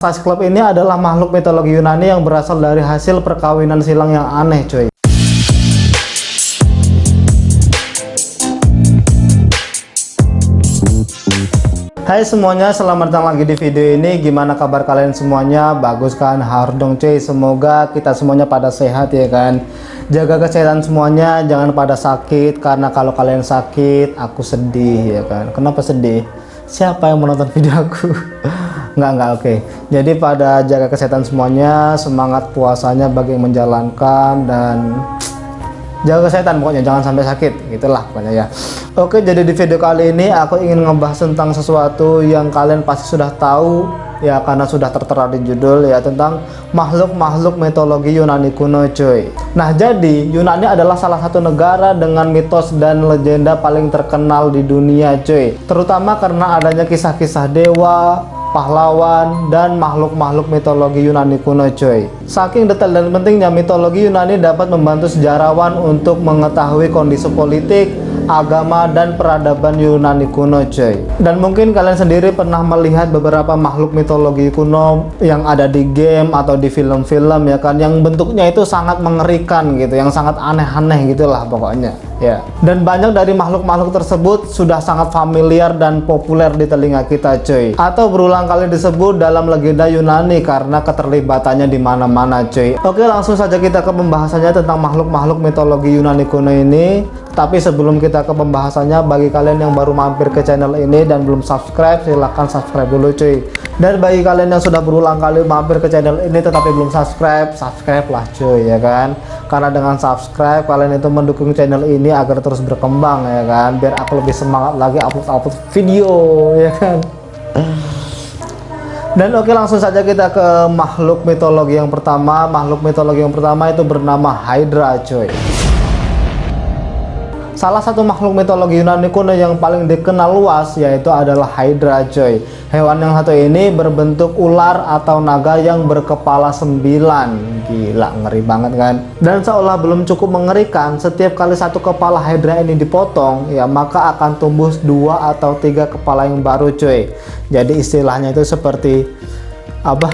Cyclops ini adalah makhluk mitologi Yunani yang berasal dari hasil perkawinan silang yang aneh, coy. Hai semuanya, selamat datang lagi di video ini. Gimana kabar kalian semuanya? Bagus kan? Harus dong cuy. Semoga kita semuanya pada sehat ya kan. Jaga kesehatan semuanya, jangan pada sakit. Karena kalau kalian sakit, aku sedih ya kan. Kenapa sedih? Siapa yang menonton video aku? Enggak, oke. Jadi pada jaga kesehatan semuanya, semangat puasanya bagi yang menjalankan, dan jaga kesehatan pokoknya, jangan sampai sakit, gitulah pokoknya ya. Oke, jadi di video kali ini aku ingin ngebahas tentang sesuatu yang kalian pasti sudah tahu ya, karena sudah tertera di judul ya, tentang makhluk-makhluk mitologi Yunani kuno cuy. Nah, jadi Yunani adalah salah satu negara dengan mitos dan legenda paling terkenal di dunia cuy, terutama karena adanya kisah-kisah dewa, pahlawan, dan makhluk-makhluk mitologi Yunani kuno cuy. Saking detail dan pentingnya, mitologi Yunani dapat membantu sejarawan untuk mengetahui kondisi politik, agama, dan peradaban Yunani kuno cuy. Dan mungkin kalian sendiri pernah melihat beberapa makhluk mitologi kuno yang ada di game atau di film-film ya kan, yang bentuknya itu sangat mengerikan gitu, yang sangat aneh-aneh gitulah pokoknya ya. Dan banyak dari makhluk-makhluk tersebut sudah sangat familiar dan populer di telinga kita cuy, atau berulang kali disebut dalam legenda Yunani karena keterlibatannya di mana-mana cuy. Oke, langsung saja kita ke pembahasannya tentang makhluk-makhluk mitologi Yunani kuno ini. Tapi sebelum kita ke pembahasannya, bagi kalian yang baru mampir ke channel ini dan belum subscribe, silahkan subscribe dulu cuy. Dan bagi kalian yang sudah berulang kali mampir ke channel ini tetapi belum subscribe, subscribe lah cuy ya kan. Karena dengan subscribe kalian itu mendukung channel ini agar terus berkembang ya kan, biar aku lebih semangat lagi upload video ya kan. Dan oke, langsung saja kita ke makhluk mitologi yang pertama. Makhluk mitologi yang pertama itu bernama Hydra cuy. Salah satu makhluk mitologi Yunani kuno yang paling dikenal luas yaitu adalah Hydra coy. Hewan yang satu ini berbentuk ular atau naga yang berkepala 9. Gila, ngeri banget kan. Dan seolah belum cukup mengerikan, setiap kali satu kepala Hydra ini dipotong ya, maka akan tumbuh 2 atau 3 kepala yang baru coy. Jadi istilahnya itu seperti apa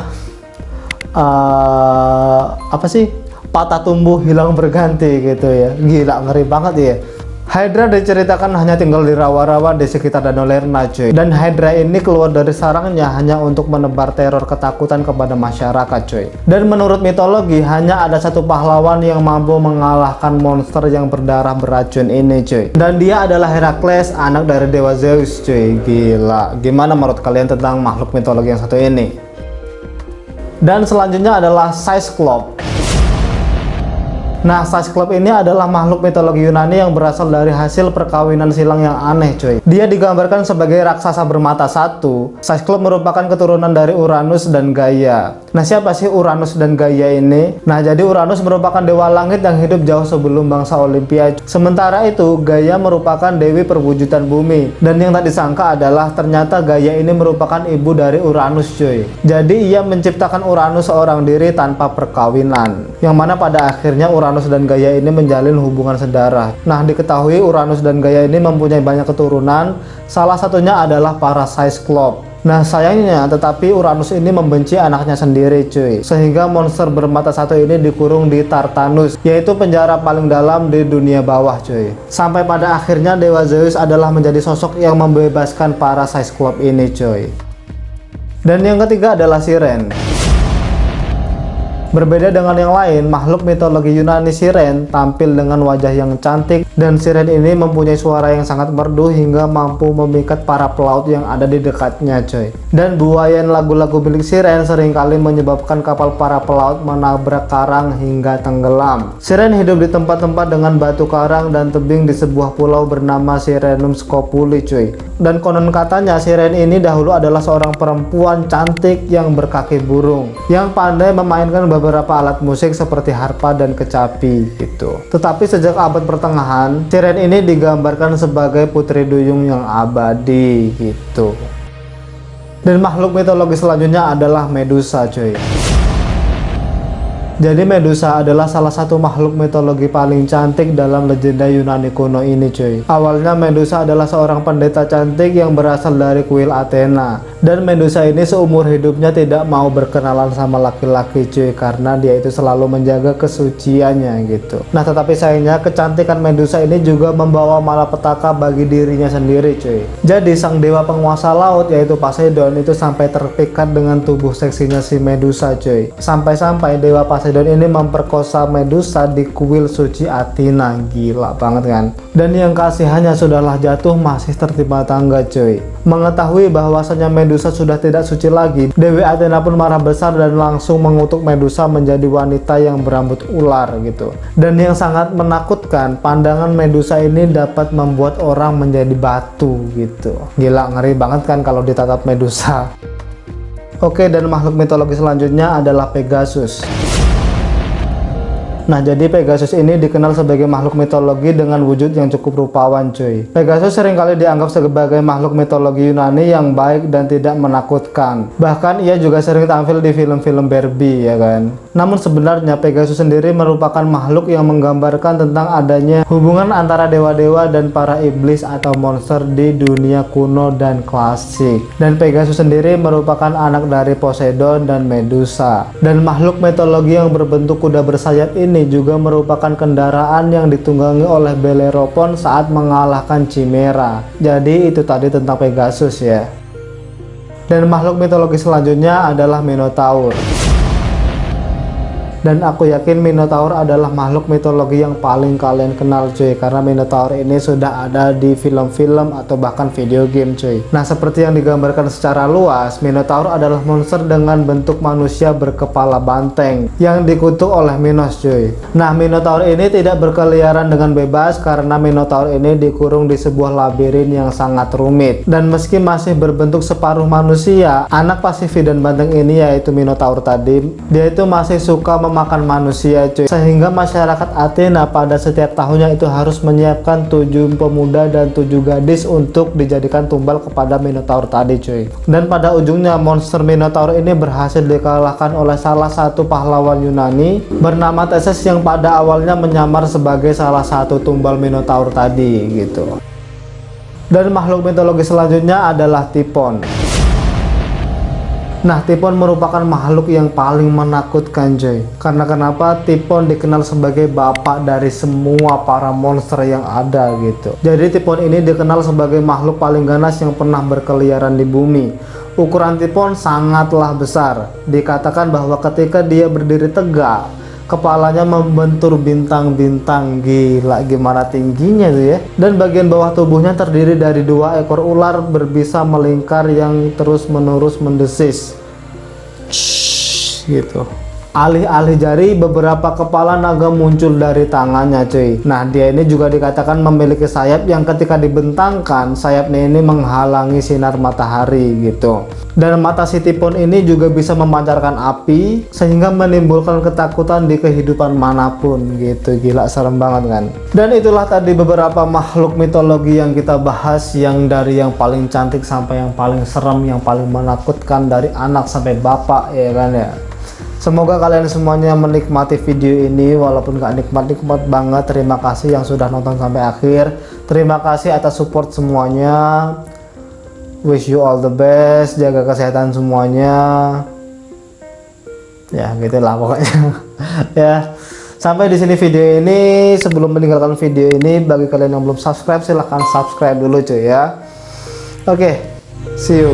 sih, patah tumbuh hilang berganti gitu ya. Gila, ngeri banget ya. Hydra diceritakan hanya tinggal di rawa-rawa di sekitar Danau Lerna cuy. Dan Hydra ini keluar dari sarangnya hanya untuk menebar teror ketakutan kepada masyarakat cuy. Dan menurut mitologi, hanya ada satu pahlawan yang mampu mengalahkan monster yang berdarah beracun ini cuy. Dan dia adalah Herakles, anak dari dewa Zeus cuy. Gila, gimana menurut kalian tentang makhluk mitologi yang satu ini? Dan selanjutnya adalah Cyclops. Nah, Cyclops ini adalah makhluk mitologi Yunani yang berasal dari hasil perkawinan silang yang aneh coy. Dia digambarkan sebagai raksasa bermata satu. Cyclops merupakan keturunan dari Uranus dan Gaia. Nah, siapa sih Uranus dan Gaia ini? Nah, jadi Uranus merupakan dewa langit yang hidup jauh sebelum bangsa Olimpia. Sementara itu, Gaia merupakan dewi perwujudan bumi. Dan yang tak disangka adalah ternyata Gaia ini merupakan ibu dari Uranus cuy. Jadi ia menciptakan Uranus seorang diri tanpa perkawinan. Yang mana pada akhirnya Uranus dan Gaia ini menjalin hubungan sedarah. Nah, diketahui Uranus dan Gaia ini mempunyai banyak keturunan. Salah satunya adalah para Cyclops. Nah, sayangnya tetapi Uranus ini membenci anaknya sendiri cuy, sehingga monster bermata satu ini dikurung di Tartarus, yaitu penjara paling dalam di dunia bawah cuy. Sampai pada akhirnya dewa Zeus adalah menjadi sosok yang membebaskan para Cyclops ini cuy. Dan yang ketiga adalah Siren. Berbeda dengan yang lain, makhluk mitologi Yunani Siren tampil dengan wajah yang cantik, dan Siren ini mempunyai suara yang sangat merdu hingga mampu memikat para pelaut yang ada di dekatnya coy. Dan buayan lagu-lagu milik Siren seringkali menyebabkan kapal para pelaut menabrak karang hingga tenggelam. Siren hidup di tempat-tempat dengan batu karang dan tebing di sebuah pulau bernama Sirenum Scopuli cuy. Dan konon katanya Siren ini dahulu adalah seorang perempuan cantik yang berkaki burung, yang pandai memainkan beberapa alat musik seperti harpa dan kecapi gitu. Tetapi sejak abad pertengahan, Siren ini digambarkan sebagai putri duyung yang abadi gitu. Dan makhluk mitologi selanjutnya adalah Medusa cuy. Jadi Medusa adalah salah satu makhluk mitologi paling cantik dalam legenda Yunani kuno ini cuy. Awalnya Medusa adalah seorang pendeta cantik yang berasal dari kuil Athena. Dan Medusa ini seumur hidupnya tidak mau berkenalan sama laki-laki cuy, karena dia itu selalu menjaga kesuciannya gitu. Nah tetapi sayangnya kecantikan Medusa ini juga membawa malapetaka bagi dirinya sendiri cuy. Jadi sang dewa penguasa laut yaitu Poseidon itu sampai terpikat dengan tubuh seksinya si Medusa cuy. Sampai-sampai dewa Poseidon ini memperkosa Medusa di kuil suci Athena. Gila banget kan. Dan yang kasihannya sudahlah jatuh masih tertimpa tangga cuy. Mengetahui bahwasanya Medusa sudah tidak suci lagi, Dewi Athena pun marah besar dan langsung mengutuk Medusa menjadi wanita yang berambut ular gitu. Dan yang sangat menakutkan, pandangan Medusa ini dapat membuat orang menjadi batu gitu. Gila, ngeri banget kan kalau ditatap Medusa. Oke, dan makhluk mitologi selanjutnya adalah Pegasus. Nah, jadi Pegasus ini dikenal sebagai makhluk mitologi dengan wujud yang cukup rupawan cuy. Pegasus seringkali dianggap sebagai makhluk mitologi Yunani yang baik dan tidak menakutkan. Bahkan ia juga sering tampil di film-film Barbie ya kan. Namun sebenarnya Pegasus sendiri merupakan makhluk yang menggambarkan tentang adanya hubungan antara dewa-dewa dan para iblis atau monster di dunia kuno dan klasik. Dan Pegasus sendiri merupakan anak dari Poseidon dan Medusa. Dan makhluk mitologi yang berbentuk kuda bersayap ini juga merupakan kendaraan yang ditunggangi oleh Bellerophon saat mengalahkan Chimera. Jadi itu tadi tentang Pegasus ya. Dan makhluk mitologi selanjutnya adalah Minotaur. Dan aku yakin Minotaur adalah makhluk mitologi yang paling kalian kenal cuy, karena Minotaur ini sudah ada di film-film atau bahkan video game cuy. Nah seperti yang digambarkan secara luas, Minotaur adalah monster dengan bentuk manusia berkepala banteng yang dikutuk oleh Minos cuy. Nah Minotaur ini tidak berkeliaran dengan bebas karena Minotaur ini dikurung di sebuah labirin yang sangat rumit. Dan meski masih berbentuk separuh manusia, anak Pasifi dan banteng ini yaitu Minotaur tadi, dia itu masih suka memakan manusia cuy, sehingga masyarakat Athena pada setiap tahunnya itu harus menyiapkan 7 pemuda dan 7 gadis untuk dijadikan tumbal kepada Minotaur tadi cuy. Dan pada ujungnya monster Minotaur ini berhasil dikalahkan oleh salah satu pahlawan Yunani bernama Theseus yang pada awalnya menyamar sebagai salah satu tumbal Minotaur tadi gitu. Dan makhluk mitologi selanjutnya adalah Typhon. Nah, Typhon merupakan makhluk yang paling menakutkan coy. Karena kenapa? Typhon dikenal sebagai bapak dari semua para monster yang ada gitu. Jadi Typhon ini dikenal sebagai makhluk paling ganas yang pernah berkeliaran di bumi. Ukuran Typhon sangatlah besar. Dikatakan bahwa ketika dia berdiri tegak, kepalanya membentur bintang-bintang. Gila gimana tingginya tuh ya. Dan bagian bawah tubuhnya terdiri dari 2 ekor ular berbisa melingkar yang terus-menerus mendesis gitu. Alih-alih jari, beberapa kepala naga muncul dari tangannya cuy. Nah dia ini juga dikatakan memiliki sayap yang ketika dibentangkan, sayapnya ini menghalangi sinar matahari gitu. Dan mata si Typhon ini juga bisa memancarkan api sehingga menimbulkan ketakutan di kehidupan manapun gitu. Gila serem banget kan. Dan itulah tadi beberapa makhluk mitologi yang kita bahas, yang dari yang paling cantik sampai yang paling serem, yang paling menakutkan, dari anak sampai bapak ya kan ya. Semoga kalian semuanya menikmati video ini walaupun gak nikmat-nikmat banget. Terima kasih yang sudah nonton sampai akhir. Terima kasih atas support semuanya. Wish you all the best. Jaga kesehatan semuanya. Ya gitulah pokoknya. Ya. Sampai di sini video ini. Sebelum meninggalkan video ini, bagi kalian yang belum subscribe silahkan subscribe dulu cuy ya. Oke, see you.